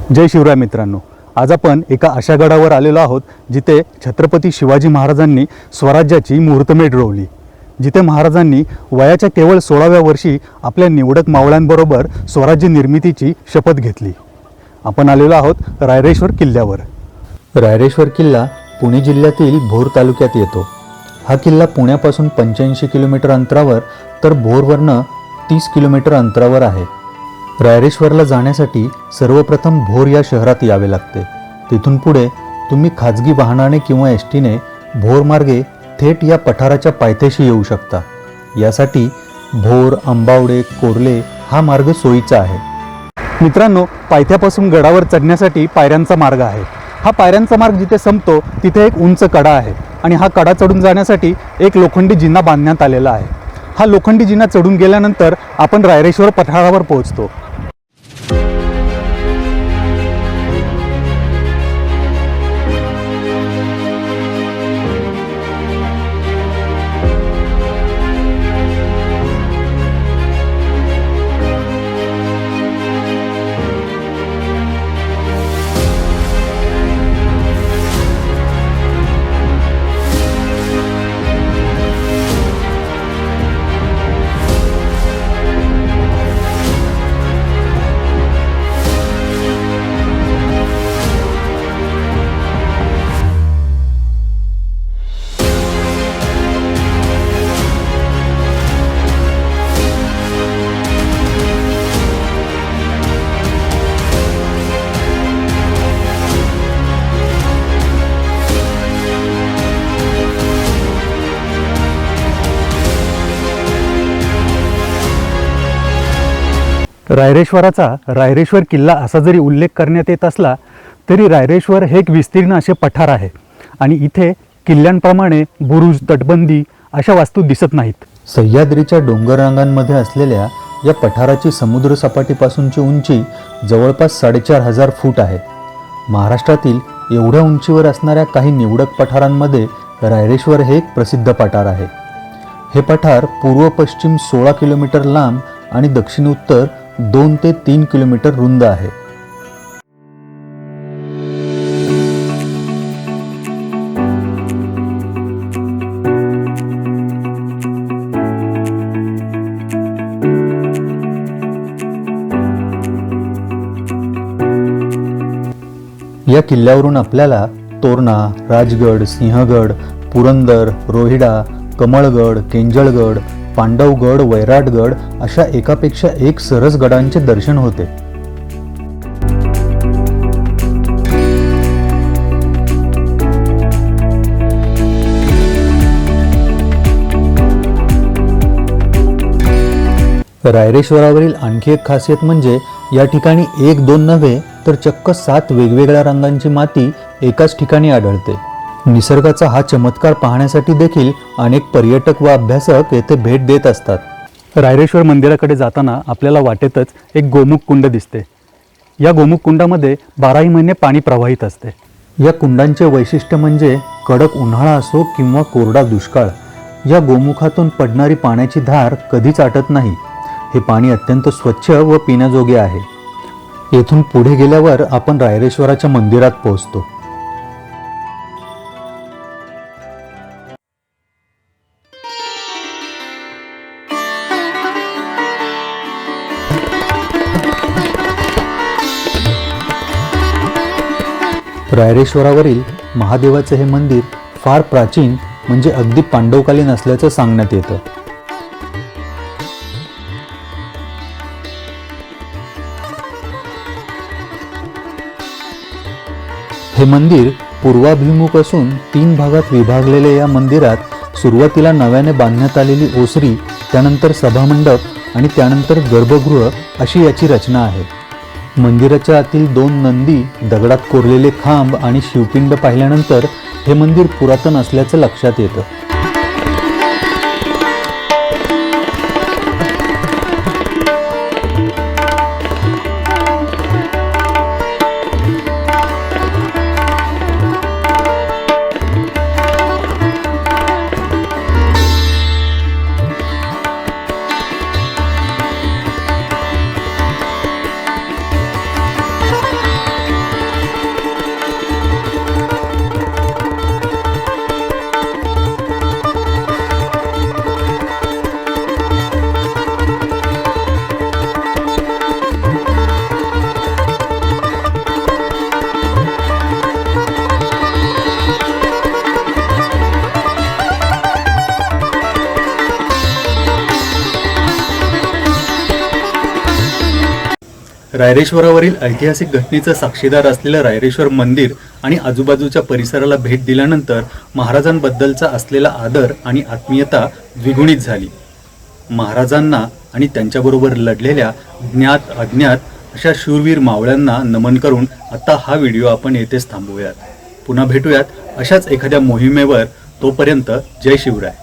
जय शिवराय मित्रांनो, आज आपण एका अशा गडावर आलेलो आहोत जिथे छत्रपती शिवाजी महाराजांनी स्वराज्याची मुहूर्तमेढ रोवली, जिथे महाराजांनी वयाच्या केवळ 16व्या वर्षी आपल्या निवडक मावळ्यांबरोबर स्वराज्य निर्मितीची शपथ घेतली। आपण आलेलो आहोत रायरेश्वर किल्ल्यावर। रायरेश्वर किल्ला पुणे जिल्ह्यातील भोर तालुक्यात येतो। हा किल्ला पुण्यापासून 85 किलोमीटर अंतरावर तर भोरवरनं 30 किलोमीटर अंतरावर आहे। रायरेश्वरला जाण्यासाठी सर्वप्रथम भोर या शहरात यावे लागते। तिथून पुढे तुम्ही खाजगी वाहनाने किंवा एसटीने भोर मार्गे थेट या पठाराच्या पायथ्याशी येऊ शकता। यासाठी भोर, आंबावडे, कोर्ले हा मार्ग सोयीचा आहे। मित्रांनो, पायथ्यापासून गडावर चढण्यासाठी पायऱ्यांचा मार्ग आहे। हा पायऱ्यांचा मार्ग जिथे संपतो तिथे एक उंच कडा आहे आणि हा कडा चढून जाण्यासाठी एक लोखंडी जिना बांधण्यात आलेला आहे। हा लोखंडी जिना चढून गेल्यानंतर आपण रायरेश्वर पठारावर पोहोचतो। रायरेश्वराचा रायरेश्वर किल्ला असा जरी उल्लेख करण्यात येत असला तरी रायरेश्वर हे एक विस्तीर्ण असे पठार आहे आणि इथे किल्ल्यांप्रमाणे बुरुज, तटबंदी अशा वास्तू दिसत नाहीत। सह्याद्रीच्या डोंगर रांगांमध्ये असलेल्या या पठाराची समुद्र सपाटीपासूनची उंची जवळपास 4500 फूट आहे। महाराष्ट्रातील एवढ्या उंचीवर असणाऱ्या काही निवडक पठारांमध्ये रायरेश्वर हे एक प्रसिद्ध पठार आहे। हे पठार पूर्व पश्चिम 16 किलोमीटर लांब आणि दक्षिण उत्तर 2 ते 3 किलोमीटर रुंद आहे। या किल्ल्यावरून आपल्याला तोरणा, राजगड, सिंहगड, पुरंदर, रोहिडा, कमळगड, केंजळगड, पांडवगड, वैराटगड अशा एकापेक्षा एक सरस गडांचे दर्शन होते। रायरेश्वरावरील आणखी एक खासियत म्हणजे या ठिकाणी 1-2 नव्हे तर चक्क 7 वेगवेगळ्या रंगांची माती एकाच ठिकाणी आढळते। निसर्गाचा हा चमत्कार पाहण्यासाठी देखील अनेक पर्यटक व अभ्यासक येथे भेट देत असतात। रायरेश्वर मंदिराकडे जाताना आपल्याला वाटेतच एक गोमुख कुंड दिसते। या गोमुख कुंडामध्ये 12ही महिने पाणी प्रवाहित असते। या कुंडांचे वैशिष्ट्य म्हणजे कडक उन्हाळा असो किंवा कोरडा दुष्काळ, या गोमुखातून पडणारी पाण्याची धार कधीच आटत नाही। हे पाणी अत्यंत स्वच्छ व पिण्याजोगे आहे। येथून पुढे गेल्यावर आपण रायरेश्वराच्या मंदिरात पोहोचतो। रायरेश्वरावरील महादेवाचे हे मंदिर फार प्राचीन म्हणजे अगदी पांडवकालीन असल्याचं सांगण्यात येतं। हे मंदिर पूर्वाभिमुख असून 3 भागात विभागलेल्या या मंदिरात सुरुवातीला नव्याने बांधण्यात आलेली ओसरी, त्यानंतर सभामंडप आणि त्यानंतर गर्भगृह अशी याची रचना आहे। मंदिराच्या आतील 2 नंदी, दगडात कोरलेले खांब आणि शिवपिंड पाहिल्यानंतर हे मंदिर पुरातन असल्याचं लक्षात येतं। रायरेश्वरावरील ऐतिहासिक घटनेचं साक्षीदार असलेलं रायरेश्वर मंदिर आणि आजूबाजूच्या परिसराला भेट दिल्यानंतर महाराजांबद्दलचा असलेला आदर आणि आत्मीयता द्विगुणित झाली. महाराजांना आणि त्यांच्याबरोबर लढलेल्या ज्ञात अज्ञात अशा शूरवीर मावळ्यांना नमन करून आता हा व्हिडिओ आपण येथेच थांबवूयात. पुन्हा भेटूयात अशाच एखाद्या मोहिमेवर. तोपर्यंत जय शिवराय.